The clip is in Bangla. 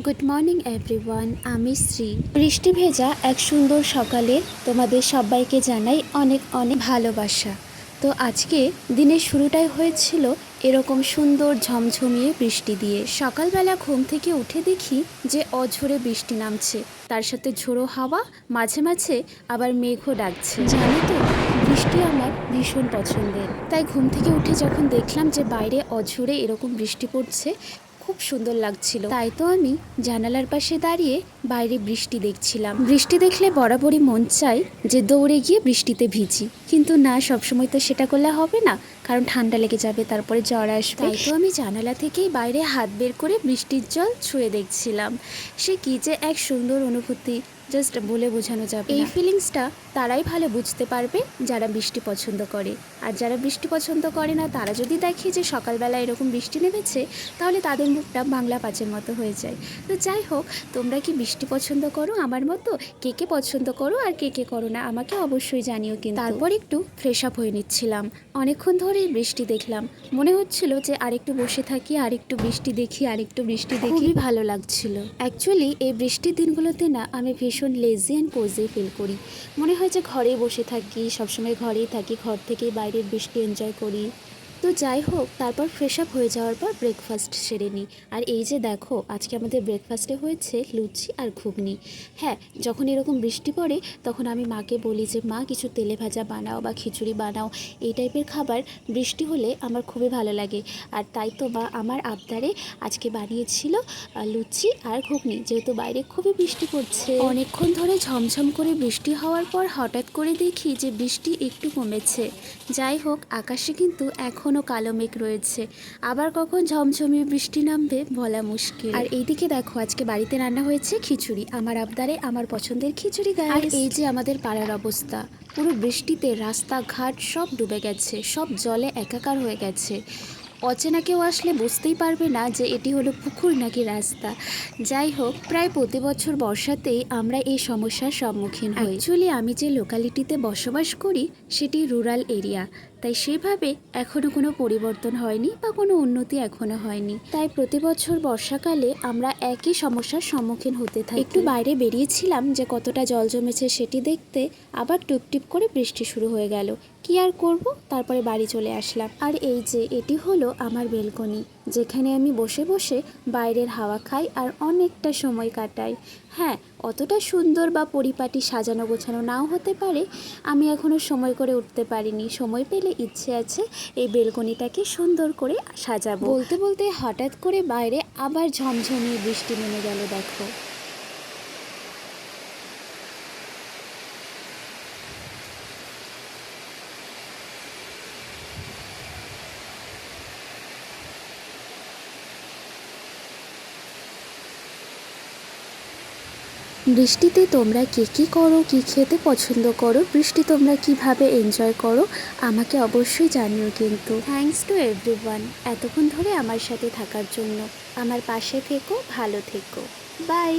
গুড মর্নিং এভরিওয়ান, আমি শ্রী। বৃষ্টি ভেজা এক সুন্দর সকালে তোমাদের সবাইকে জানাই অনেক অনেক ভালোবাসা। তো আজকে দিনের শুরুটাই হয়েছিল এরকম সুন্দর ঝমঝমিয়ে বৃষ্টি দিয়ে। সকালবেলা ঘুম থেকে উঠে দেখি যে অঝোরে বৃষ্টি নামছে, তার সাথে ঝোড়ো হাওয়া, মাঝে মাঝে আবার মেঘও ডাকছে। জানো তো, বৃষ্টি আমার ভীষণ পছন্দের। তাই ঘুম থেকে উঠে যখন দেখলাম যে বাইরে অঝোরে এরকম বৃষ্টি পড়ছে, খুব সুন্দর লাগছিল। তাই তো আমি জানালার পাশে দাঁড়িয়ে বাইরে বৃষ্টি দেখছিলাম। বৃষ্টি দেখলে বরাবরই মন চায় যে দৌড়ে গিয়ে বৃষ্টিতে ভিজি, কিন্তু না, সবসময় তো সেটা করলে হবে না, কারণ ঠান্ডা লেগে যাবে, তারপরে জ্বর আসবে। তাই তো আমি জানালা থেকেই বাইরে হাত বের করে বৃষ্টির জল ছুঁয়ে দেখছিলাম। সে কি যে এক সুন্দর অনুভূতি, জাস্ট বলে বোঝানো যাবে না। এই ফিলিংসটা তারাই ভালো বুঝতে পারবে যারা বৃষ্টি পছন্দ করে। আর যারা বৃষ্টি পছন্দ করে না, তারা যদি দেখে যে সকালবেলা এরকম বৃষ্টি নেমেছে, তাহলে তাদের মুখটা বাংলা পাঁচের মতো হয়ে যায়। তো যাই হোক, তোমরা কি বৃষ্টি পছন্দ করো আমার মতো? কে কে পছন্দ করো আর কে কে করো না, আমাকে অবশ্যই জানিও। কিন্তু তারপর একটু ফ্রেশ আপ হয়ে নিচ্ছিলাম। অনেকক্ষণ ধরেই বৃষ্টি দেখলাম, মনে হচ্ছিল যে আরেকটু বসে থাকি, আরেকটু বৃষ্টি দেখি, আরেকটু বৃষ্টি দেখি। খুবই ভালো লাগছিল। অ্যাকচুয়ালি এই বৃষ্টির দিনগুলোতে না আমি ভীষণ লেজি অ্যান্ড কোজি ফিল করি। মনে হয় যে ঘরেই বসে থাকি, সবসময় ঘরেই থাকি, ঘর থেকেই বাইরের বৃষ্টি এনজয় করি। তো যাই হোক, তারপর ফ্রেশ আপ হয়ে যাওয়ার পর ব্রেকফাস্ট সেরে নিই। আর এই যে দেখো, আজকে আমাদের ব্রেকফাস্টে হয়েছে লুচি আর ঘুগনি। হ্যাঁ, যখন এরকম বৃষ্টি পড়ে তখন আমি মাকে বলি যে মা কিছু তেলে ভাজা বানাও বা খিচুড়ি বানাও। এই টাইপের খাবার বৃষ্টি হলে আমার খুবই ভালো লাগে। আর তাই তো মা আমার আবদারে আজকে বানিয়েছিল লুচি আর ঘুগনি, যেহেতু বাইরে খুবই বৃষ্টি পড়ছে। অনেকক্ষণ ধরে ঝমঝম করে বৃষ্টি হওয়ার পর হঠাৎ করে দেখি যে বৃষ্টি একটু কমেছে। যাই হোক, আকাশে কিন্তু এখনও কালো মেঘ রয়েছে, আবার কখন ঝমঝমিয়ে বৃষ্টি নামবে বলা মুশকিল। আর এইদিকে দেখো, আজকে বাড়িতে রান্না হয়েছে খিচুড়ি, আমার আবদারে আমার পছন্দের খিচুড়ি গাইস। আর এই যে আমাদের পাড়ার অবস্থা, পুরো বৃষ্টিতে রাস্তাঘাট সব ডুবে গেছে, সব জলে একাকার হয়ে গেছে। অচেনা কেউ আসলে বুঝতেই পারবে না যে এটি হলো পুকুর নাকি রাস্তা। যাই হোক, প্রায় প্রতি বছর বর্ষাতেই আমরা এই সমস্যার সম্মুখীন হই। অ্যাকচুয়ালি আমি যে লোকালিটিতে বসবাস করি সেটি রুরাল এরিয়া, তাই সেভাবে এখনও কোনো পরিবর্তন হয়নি বা কোনো উন্নতি এখনও হয়নি। তাই প্রতি বছর বর্ষাকালে আমরা একই সমস্যার সম্মুখীন হতে থাকি। একটু বাইরে বেরিয়েছিলাম যে কতটা জল জমেছে সেটি দেখতে, আবার টুপটিপ করে বৃষ্টি শুরু হয়ে গেল। কি আর করব, তারপরে বাড়ি চলে আসলাম। আর এই যে এটি হলো আমার বেলকনি, যেখানে আমি বসে বসে বাইরের হাওয়া খাই আর অনেকটা সময় কাটাই। হ্যাঁ, অতটা সুন্দর বা পরিপাটি সাজানো গোছানো নাও হতে পারে, আমি এখনও সময় করে উঠতে পারিনি। সময় পেলে ইচ্ছে আছে এই বেলকনিটাকে সুন্দর করে সাজাবো। বলতে বলতে হঠাৎ করে বাইরে আবার ঝমঝমিয়ে বৃষ্টি নেমে গেল, দেখো। বৃষ্টিতে তোমরা কে কী করো, কী খেতে পছন্দ করো, বৃষ্টি তোমরা কিভাবে এনজয় করো, আমাকে অবশ্যই জানিও কিন্তু। থ্যাঙ্কস টু এভরিওয়ান এতক্ষণ ধরে আমার সাথে থাকার জন্য। আমার পাশে থেকো, ভালো থেকো, বাই।